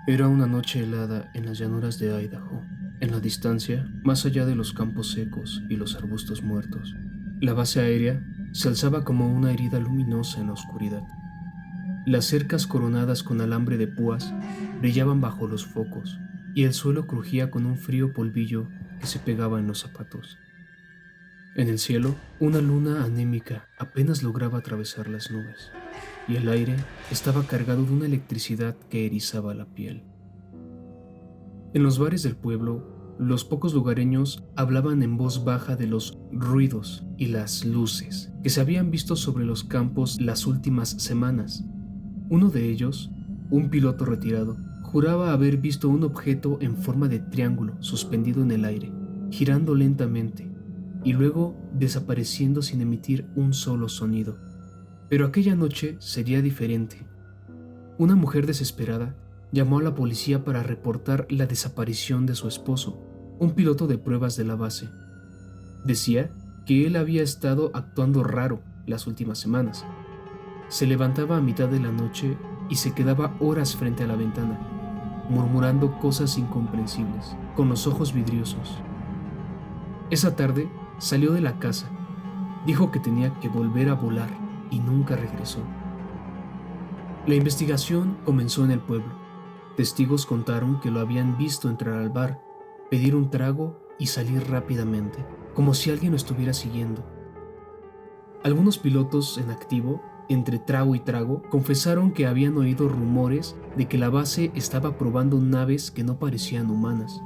Era una noche helada en las llanuras de Idaho. En la distancia, más allá de los campos secos y los arbustos muertos, la base aérea se alzaba como una herida luminosa en la oscuridad. Las cercas coronadas con alambre de púas brillaban bajo los focos, y el suelo crujía con un frío polvillo que se pegaba en los zapatos. En el cielo, una luna anémica apenas lograba atravesar las nubes, y el aire estaba cargado de una electricidad que erizaba la piel. En los bares del pueblo, los pocos lugareños hablaban en voz baja de los ruidos y las luces que se habían visto sobre los campos las últimas semanas. Uno de ellos, un piloto retirado, juraba haber visto un objeto en forma de triángulo suspendido en el aire, girando lentamente y luego desapareciendo sin emitir un solo sonido. Pero aquella noche sería diferente. Una mujer desesperada llamó a la policía para reportar la desaparición de su esposo, un piloto de pruebas de la base. Decía que él había estado actuando raro las últimas semanas. Se levantaba a mitad de la noche y se quedaba horas frente a la ventana, murmurando cosas incomprensibles, con los ojos vidriosos. Esa tarde salió de la casa, dijo que tenía que volver a volar y nunca regresó. La investigación comenzó en el pueblo. Testigos contaron que lo habían visto entrar al bar, pedir un trago y salir rápidamente, como si alguien lo estuviera siguiendo. Algunos pilotos en activo, entre trago y trago, confesaron que habían oído rumores de que la base estaba probando naves que no parecían humanas,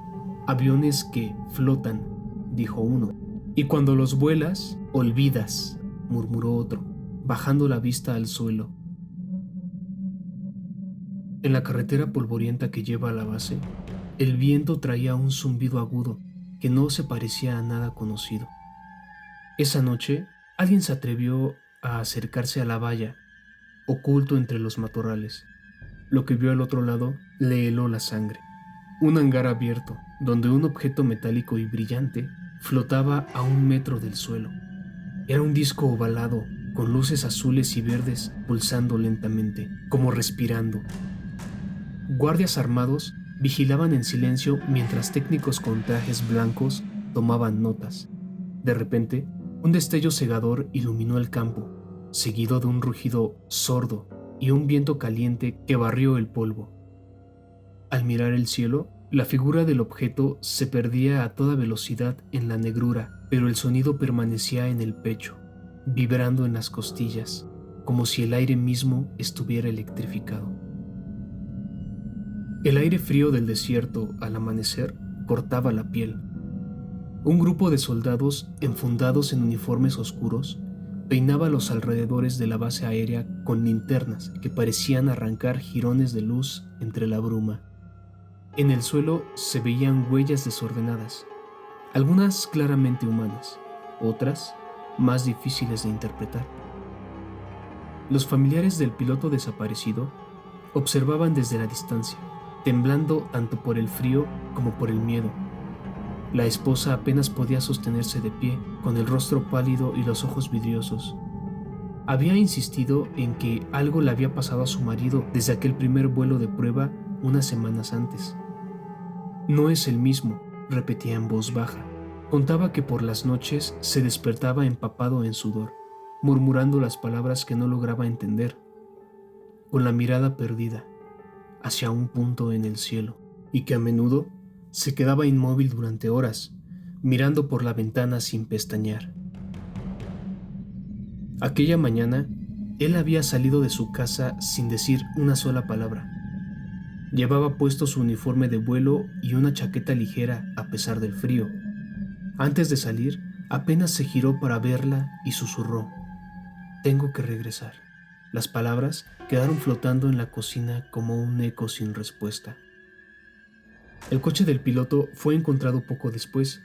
aviones que flotan, dijo uno, y cuando los vuelas, olvidas, murmuró otro, bajando la vista al suelo. En la carretera polvorienta que lleva a la base, el viento traía un zumbido agudo que no se parecía a nada conocido. Esa noche, alguien se atrevió a acercarse a la valla, oculto entre los matorrales. Lo que vio al otro lado le heló la sangre. Un hangar abierto, donde un objeto metálico y brillante flotaba a 1 metro del suelo. Era un disco ovalado, con luces azules y verdes pulsando lentamente, como respirando. Guardias armados vigilaban en silencio mientras técnicos con trajes blancos tomaban notas. De repente, un destello cegador iluminó el campo, seguido de un rugido sordo y un viento caliente que barrió el polvo. Al mirar el cielo, la figura del objeto se perdía a toda velocidad en la negrura, pero el sonido permanecía en el pecho, vibrando en las costillas, como si el aire mismo estuviera electrificado. El aire frío del desierto, al amanecer, cortaba la piel. Un grupo de soldados enfundados en uniformes oscuros peinaba los alrededores de la base aérea con linternas que parecían arrancar jirones de luz entre la bruma. En el suelo se veían huellas desordenadas, algunas claramente humanas, otras más difíciles de interpretar. Los familiares del piloto desaparecido observaban desde la distancia, temblando tanto por el frío como por el miedo. La esposa apenas podía sostenerse de pie, con el rostro pálido y los ojos vidriosos. Había insistido en que algo le había pasado a su marido desde aquel primer vuelo de prueba unas semanas antes. No es el mismo, repetía en voz baja. Contaba que por las noches se despertaba empapado en sudor, murmurando las palabras que no lograba entender, con la mirada perdida hacia un punto en el cielo, y que a menudo se quedaba inmóvil durante horas, mirando por la ventana sin pestañear. Aquella mañana, él había salido de su casa sin decir una sola palabra. Llevaba puesto su uniforme de vuelo y una chaqueta ligera a pesar del frío. Antes de salir, apenas se giró para verla y susurró: «Tengo que regresar». Las palabras quedaron flotando en la cocina como un eco sin respuesta. El coche del piloto fue encontrado poco después,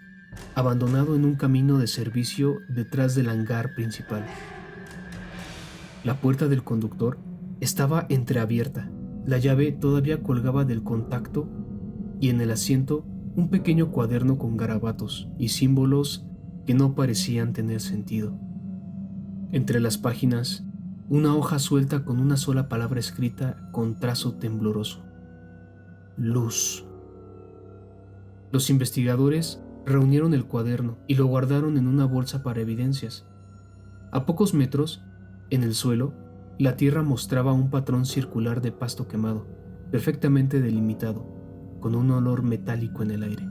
abandonado en un camino de servicio detrás del hangar principal. La puerta del conductor estaba entreabierta, la llave todavía colgaba del contacto y en el asiento un pequeño cuaderno con garabatos y símbolos que no parecían tener sentido. Entre las páginas, una hoja suelta con una sola palabra escrita con trazo tembloroso: luz. Los investigadores reunieron el cuaderno y lo guardaron en una bolsa para evidencias. A pocos metros, en el suelo, la tierra mostraba un patrón circular de pasto quemado, perfectamente delimitado, con un olor metálico en el aire.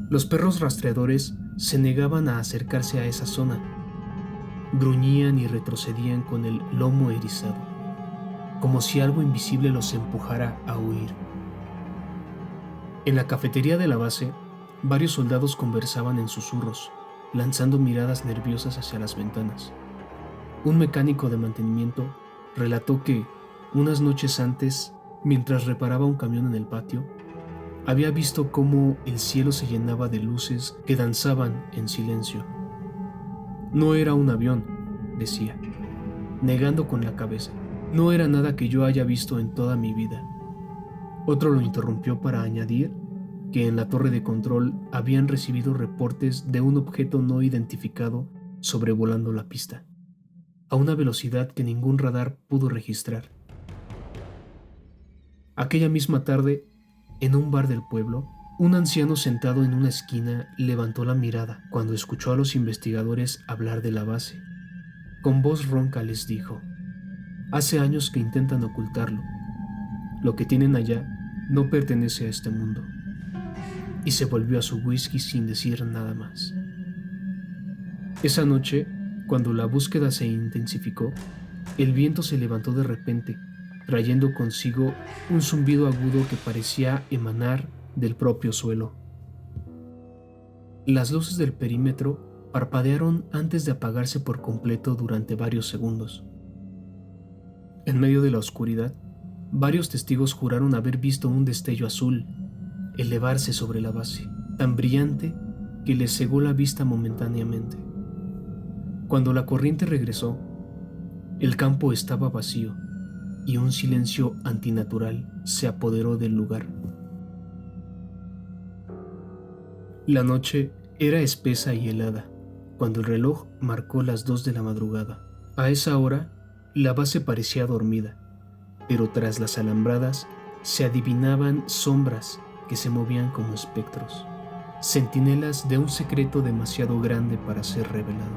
Los perros rastreadores se negaban a acercarse a esa zona. Gruñían y retrocedían con el lomo erizado, como si algo invisible los empujara a huir. En la cafetería de la base, varios soldados conversaban en susurros, lanzando miradas nerviosas hacia las ventanas. Un mecánico de mantenimiento relató que, unas noches antes, mientras reparaba un camión en el patio, había visto cómo el cielo se llenaba de luces que danzaban en silencio. No era un avión, decía, negando con la cabeza. No era nada que yo haya visto en toda mi vida. Otro lo interrumpió para añadir que en la torre de control habían recibido reportes de un objeto no identificado sobrevolando la pista, a una velocidad que ningún radar pudo registrar. Aquella misma tarde, en un bar del pueblo, un anciano sentado en una esquina levantó la mirada cuando escuchó a los investigadores hablar de la base. Con voz ronca les dijo: «Hace años que intentan ocultarlo. Lo que tienen allá no pertenece a este mundo». Y se volvió a su whisky sin decir nada más. Esa noche, cuando la búsqueda se intensificó, el viento se levantó de repente, trayendo consigo un zumbido agudo que parecía emanar del propio suelo. Las luces del perímetro parpadearon antes de apagarse por completo durante varios segundos. En medio de la oscuridad, varios testigos juraron haber visto un destello azul elevarse sobre la base, tan brillante que les cegó la vista momentáneamente. Cuando la corriente regresó, el campo estaba vacío y un silencio antinatural se apoderó del lugar. La noche era espesa y helada cuando el reloj marcó las 2 de la madrugada. A esa hora, la base parecía dormida, pero tras las alambradas se adivinaban sombras que se movían como espectros, centinelas de un secreto demasiado grande para ser revelado.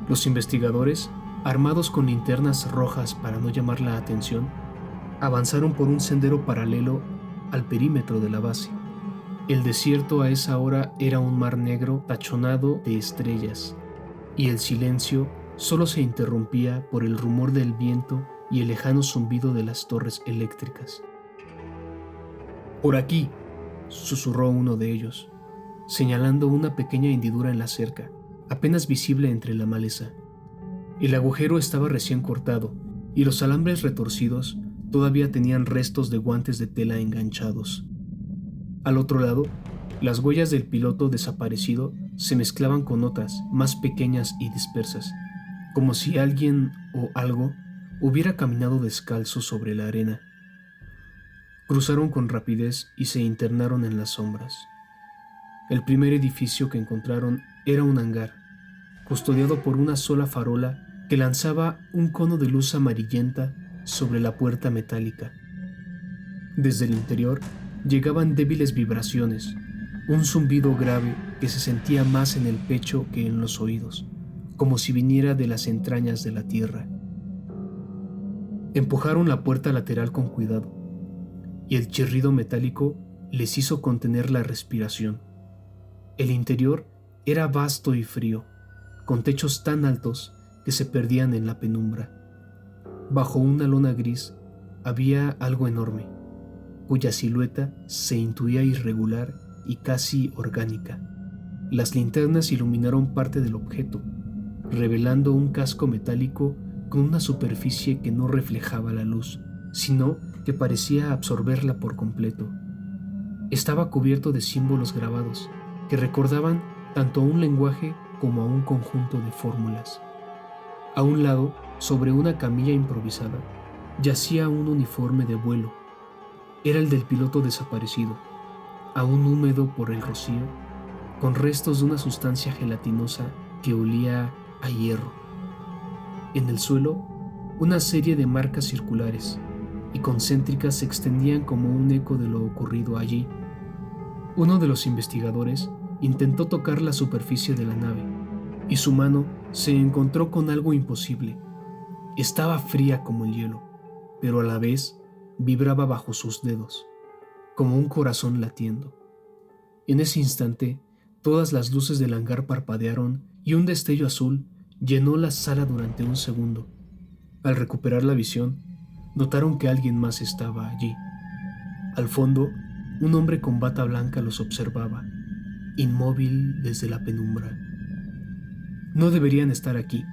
Los investigadores, armados con linternas rojas para no llamar la atención, avanzaron por un sendero paralelo al perímetro de la base. El desierto a esa hora era un mar negro tachonado de estrellas, y el silencio solo se interrumpía por el rumor del viento y el lejano zumbido de las torres eléctricas. «Por aquí», susurró uno de ellos, señalando una pequeña hendidura en la cerca, apenas visible entre la maleza. El agujero estaba recién cortado, y los alambres retorcidos todavía tenían restos de guantes de tela enganchados. Al otro lado, las huellas del piloto desaparecido se mezclaban con otras, más pequeñas y dispersas, como si alguien o algo hubiera caminado descalzo sobre la arena. Cruzaron con rapidez y se internaron en las sombras. El primer edificio que encontraron era un hangar, custodiado por una sola farola que lanzaba un cono de luz amarillenta sobre la puerta metálica. Desde el interior llegaban débiles vibraciones, un zumbido grave que se sentía más en el pecho que en los oídos, como si viniera de las entrañas de la tierra. Empujaron la puerta lateral con cuidado, y el chirrido metálico les hizo contener la respiración. El interior era vasto y frío, con techos tan altos que se perdían en la penumbra. Bajo una lona gris había algo enorme, cuya silueta se intuía irregular y casi orgánica. Las linternas iluminaron parte del objeto, revelando un casco metálico con una superficie que no reflejaba la luz, sino que parecía absorberla por completo. Estaba cubierto de símbolos grabados que recordaban tanto a un lenguaje como a un conjunto de fórmulas. A un lado, sobre una camilla improvisada, yacía un uniforme de vuelo. Era el del piloto desaparecido, aún húmedo por el rocío, con restos de una sustancia gelatinosa que olía a hierro. En el suelo, una serie de marcas circulares, y concéntricas se extendían como un eco de lo ocurrido allí. Uno de los investigadores intentó tocar la superficie de la nave y su mano se encontró con algo imposible. Estaba fría como el hielo, pero a la vez vibraba bajo sus dedos, como un corazón latiendo. En ese instante, todas las luces del hangar parpadearon y un destello azul llenó la sala durante un segundo. Al recuperar la visión, notaron que alguien más estaba allí. Al fondo, un hombre con bata blanca los observaba, inmóvil desde la penumbra. «No deberían estar aquí»,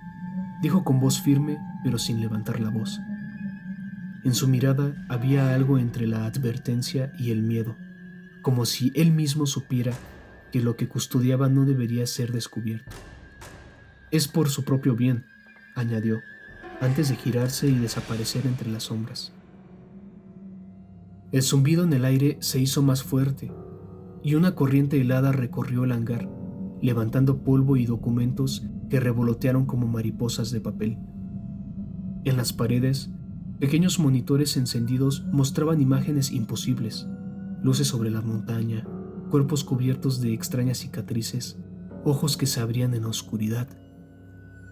dijo con voz firme, pero sin levantar la voz. En su mirada había algo entre la advertencia y el miedo, como si él mismo supiera que lo que custodiaba no debería ser descubierto. «Es por su propio bien», añadió, antes de girarse y desaparecer entre las sombras. El zumbido en el aire se hizo más fuerte, y una corriente helada recorrió el hangar, levantando polvo y documentos que revolotearon como mariposas de papel. En las paredes, pequeños monitores encendidos mostraban imágenes imposibles, luces sobre la montaña, cuerpos cubiertos de extrañas cicatrices, ojos que se abrían en la oscuridad.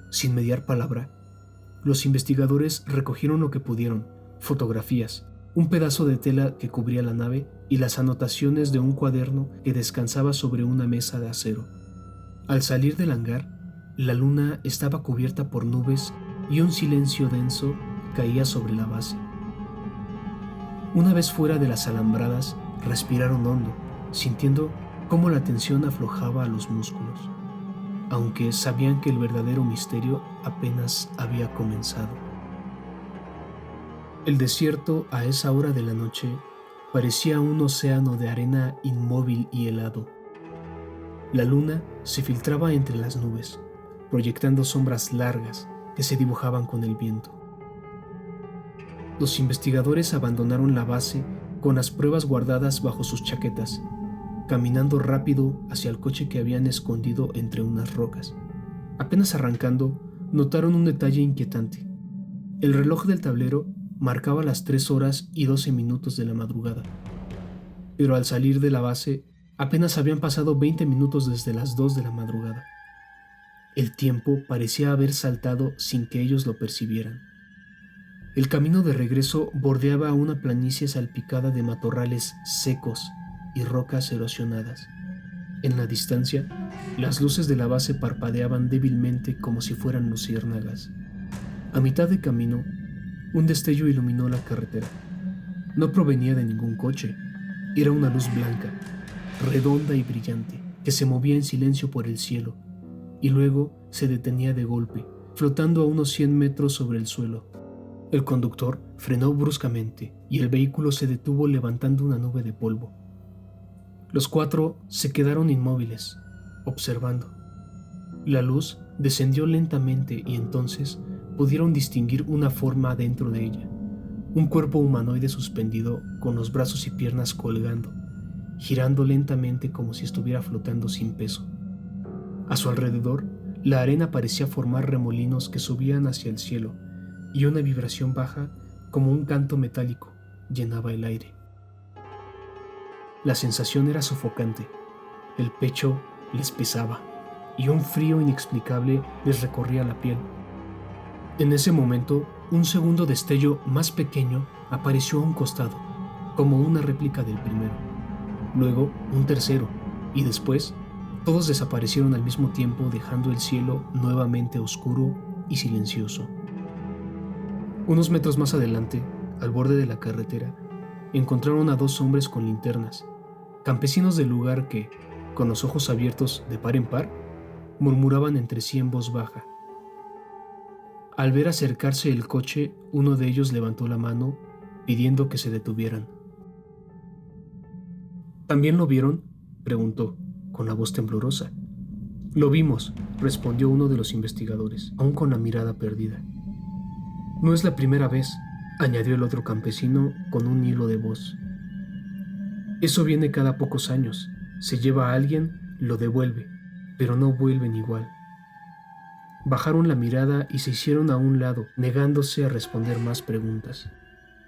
Sin mediar palabra, los investigadores recogieron lo que pudieron: fotografías, un pedazo de tela que cubría la nave y las anotaciones de un cuaderno que descansaba sobre una mesa de acero. Al salir del hangar, la luna estaba cubierta por nubes y un silencio denso caía sobre la base. Una vez fuera de las alambradas, respiraron hondo, sintiendo cómo la tensión aflojaba a los músculos, aunque sabían que el verdadero misterio apenas había comenzado. El desierto a esa hora de la noche parecía un océano de arena inmóvil y helado. La luna se filtraba entre las nubes, proyectando sombras largas que se dibujaban con el viento. Los investigadores abandonaron la base con las pruebas guardadas bajo sus chaquetas, caminando rápido hacia el coche que habían escondido entre unas rocas. Apenas arrancando, notaron un detalle inquietante. El reloj del tablero marcaba las 3:12 de la madrugada, pero al salir de la base apenas habían pasado 20 minutos desde las 2 de la madrugada. El tiempo parecía haber saltado sin que ellos lo percibieran. El camino de regreso bordeaba una planicie salpicada de matorrales secos y rocas erosionadas. En la distancia, las luces de la base parpadeaban débilmente como si fueran luciérnagas. A mitad de camino, un destello iluminó la carretera. No provenía de ningún coche. Era una luz blanca, redonda y brillante, que se movía en silencio por el cielo, y luego se detenía de golpe, flotando a unos 100 metros sobre el suelo. El conductor frenó bruscamente y el vehículo se detuvo levantando una nube de polvo. Los cuatro se quedaron inmóviles, observando. La luz descendió lentamente y entonces pudieron distinguir una forma dentro de ella, un cuerpo humanoide suspendido con los brazos y piernas colgando, girando lentamente como si estuviera flotando sin peso. A su alrededor, la arena parecía formar remolinos que subían hacia el cielo, y una vibración baja, como un canto metálico, llenaba el aire. La sensación era sofocante. El pecho les pesaba, y un frío inexplicable les recorría la piel. En ese momento, un segundo destello más pequeño apareció a un costado, como una réplica del primero. Luego, un tercero, y después, todos desaparecieron al mismo tiempo, dejando el cielo nuevamente oscuro y silencioso. Unos metros más adelante, al borde de la carretera, encontraron a 2 hombres con linternas, campesinos del lugar que, con los ojos abiertos de par en par, murmuraban entre sí en voz baja. Al ver acercarse el coche, uno de ellos levantó la mano, pidiendo que se detuvieran. ¿También lo vieron?, preguntó, con la voz temblorosa. «Lo vimos», respondió uno de los investigadores, aún con la mirada perdida. «No es la primera vez», añadió el otro campesino con un hilo de voz. «Eso viene cada pocos años. Se lleva a alguien, lo devuelve, pero no vuelven igual». Bajaron la mirada y se hicieron a un lado, negándose a responder más preguntas.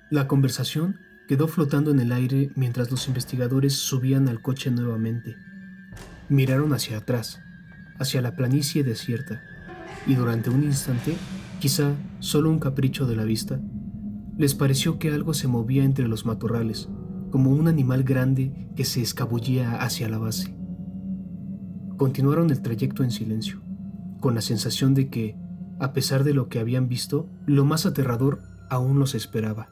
La conversación quedó flotando en el aire mientras los investigadores subían al coche nuevamente. Miraron hacia atrás, hacia la planicie desierta, y durante un instante, quizá solo un capricho de la vista, les pareció que algo se movía entre los matorrales, como un animal grande que se escabullía hacia la base. Continuaron el trayecto en silencio, con la sensación de que, a pesar de lo que habían visto, lo más aterrador aún los esperaba.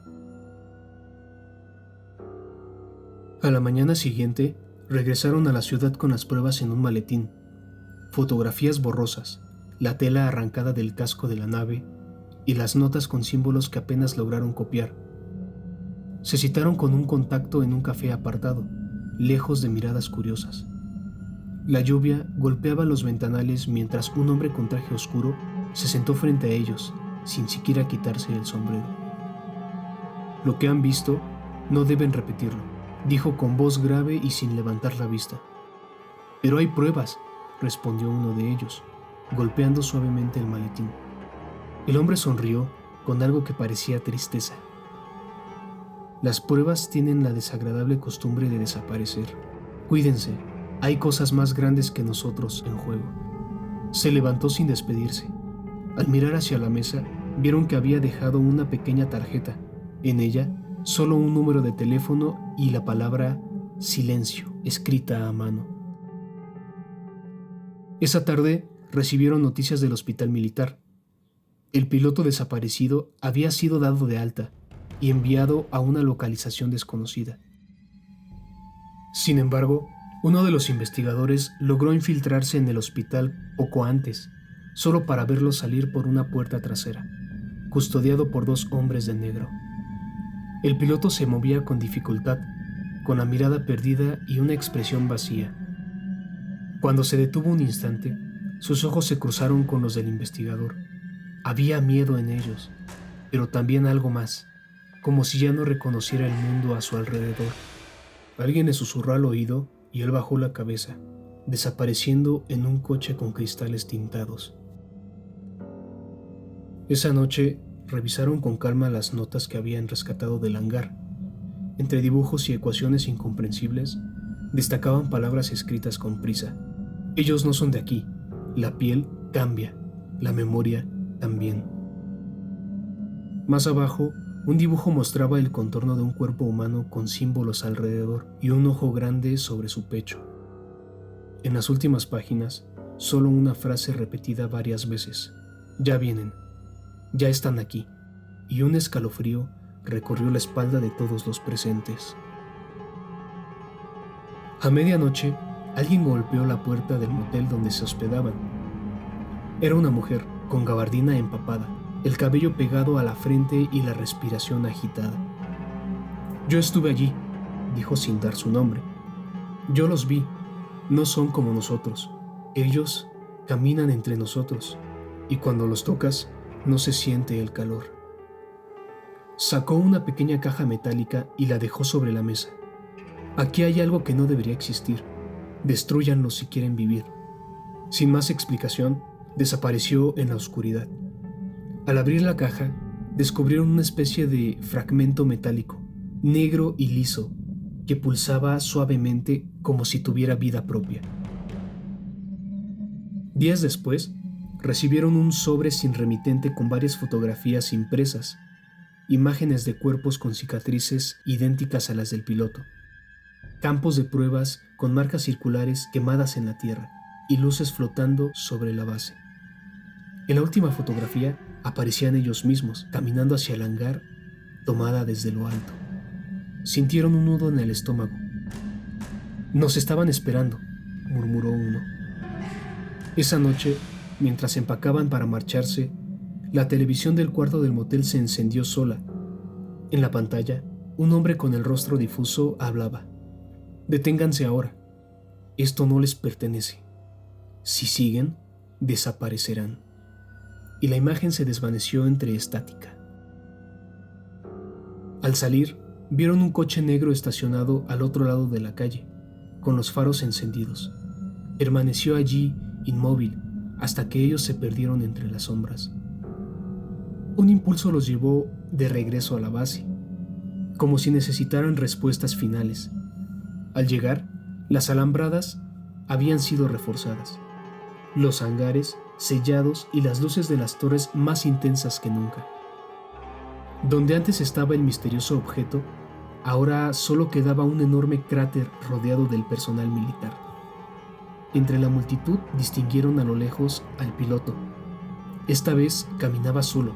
A la mañana siguiente, regresaron a la ciudad con las pruebas en un maletín, fotografías borrosas, la tela arrancada del casco de la nave y las notas con símbolos que apenas lograron copiar. Se citaron con un contacto en un café apartado, lejos de miradas curiosas. La lluvia golpeaba los ventanales mientras un hombre con traje oscuro se sentó frente a ellos, sin siquiera quitarse el sombrero. Lo que han visto, no deben repetirlo, dijo con voz grave y sin levantar la vista. Pero hay pruebas, respondió uno de ellos, golpeando suavemente el maletín. El hombre sonrió con algo que parecía tristeza. Las pruebas tienen la desagradable costumbre de desaparecer. Cuídense, hay cosas más grandes que nosotros en juego. Se levantó sin despedirse. Al mirar hacia la mesa, vieron que había dejado una pequeña tarjeta. En ella, solo un número de teléfono y la palabra silencio, escrita a mano. Esa tarde recibieron noticias del hospital militar. El piloto desaparecido había sido dado de alta y enviado a una localización desconocida. Sin embargo, uno de los investigadores logró infiltrarse en el hospital poco antes, solo para verlo salir por una puerta trasera, custodiado por 2 hombres de negro. El piloto se movía con dificultad, con la mirada perdida y una expresión vacía. Cuando se detuvo un instante, sus ojos se cruzaron con los del investigador. Había miedo en ellos, pero también algo más, como si ya no reconociera el mundo a su alrededor. Alguien le susurró al oído y él bajó la cabeza, desapareciendo en un coche con cristales tintados. Esa noche revisaron con calma las notas que habían rescatado del hangar. Entre dibujos y ecuaciones incomprensibles, destacaban palabras escritas con prisa. Ellos no son de aquí, la piel cambia, la memoria también. Más abajo, un dibujo mostraba el contorno de un cuerpo humano con símbolos alrededor y un ojo grande sobre su pecho. En las últimas páginas, solo una frase repetida varias veces. Ya vienen, ya están aquí, y un escalofrío recorrió la espalda de todos los presentes. A medianoche, alguien golpeó la puerta del motel donde se hospedaban. Era una mujer, con gabardina empapada, el cabello pegado a la frente y la respiración agitada. Yo estuve allí, dijo sin dar su nombre. Yo los vi, no son como nosotros. Ellos caminan entre nosotros, y cuando los tocas, no se siente el calor. Sacó una pequeña caja metálica y la dejó sobre la mesa. Aquí hay algo que no debería existir. Destrúyanlo si quieren vivir. Sin más explicación, desapareció en la oscuridad. Al abrir la caja, descubrieron una especie de fragmento metálico, negro y liso, que pulsaba suavemente como si tuviera vida propia. Días después, recibieron un sobre sin remitente con varias fotografías impresas, imágenes de cuerpos con cicatrices idénticas a las del piloto, campos de pruebas con marcas circulares quemadas en la tierra y luces flotando sobre la base. En la última fotografía aparecían ellos mismos caminando hacia el hangar, tomada desde lo alto. Sintieron un nudo en el estómago. «Nos estaban esperando», murmuró uno. Esa noche, mientras empacaban para marcharse, la televisión del cuarto del motel se encendió sola. En la pantalla, un hombre con el rostro difuso hablaba. «Deténganse ahora. Esto no les pertenece. Si siguen, desaparecerán». Y la imagen se desvaneció entre estática. Al salir, vieron un coche negro estacionado al otro lado de la calle, con los faros encendidos. Permaneció allí, inmóvil, hasta que ellos se perdieron entre las sombras. Un impulso los llevó de regreso a la base. como si necesitaran respuestas finales. Al llegar, las alambradas habían sido reforzadas, los hangares sellados y las luces de las torres más intensas que nunca. Donde antes estaba el misterioso objeto, ahora solo quedaba un enorme cráter rodeado del personal militar. Entre la multitud distinguieron a lo lejos al piloto. Esta vez caminaba solo,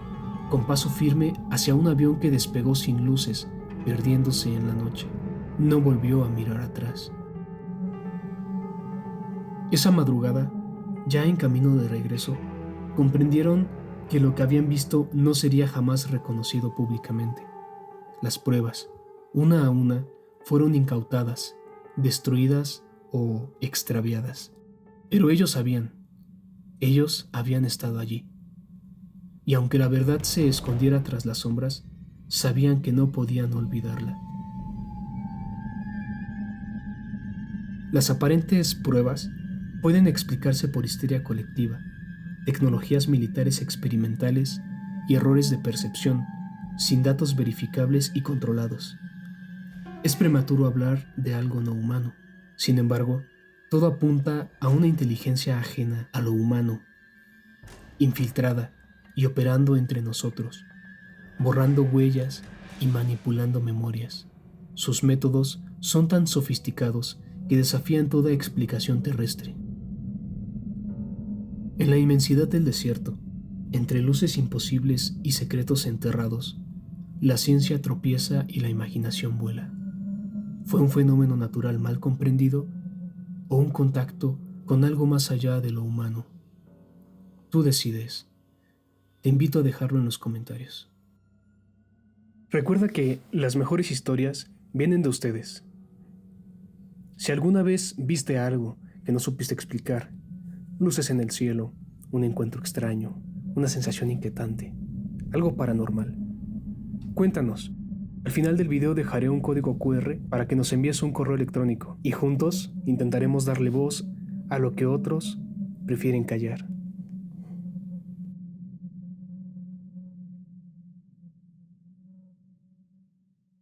con paso firme hacia un avión que despegó sin luces, perdiéndose en la noche. No volvió a mirar atrás. Esa madrugada, ya en camino de regreso, comprendieron que lo que habían visto no sería jamás reconocido públicamente. Las pruebas, una a una, fueron incautadas, destruidas o extraviadas. Pero ellos sabían, ellos habían estado allí. Y aunque la verdad se escondiera tras las sombras, sabían que no podían olvidarla. Las aparentes pruebas pueden explicarse por histeria colectiva, tecnologías militares experimentales y errores de percepción, sin datos verificables y controlados. Es prematuro hablar de algo no humano. Sin embargo, todo apunta a una inteligencia ajena a lo humano, infiltrada y operando entre nosotros, borrando huellas y manipulando memorias. Sus métodos son tan sofisticados que desafían toda explicación terrestre. En la inmensidad del desierto, entre luces imposibles y secretos enterrados, la ciencia tropieza y la imaginación vuela. ¿Fue un fenómeno natural mal comprendido o un contacto con algo más allá de lo humano? Tú decides. Te invito a dejarlo en los comentarios. Recuerda que las mejores historias vienen de ustedes. Si alguna vez viste algo que no supiste explicar, luces en el cielo, un encuentro extraño, una sensación inquietante, algo paranormal, cuéntanos. Al final del video dejaré un código QR para que nos envíes un correo electrónico y juntos intentaremos darle voz a lo que otros prefieren callar.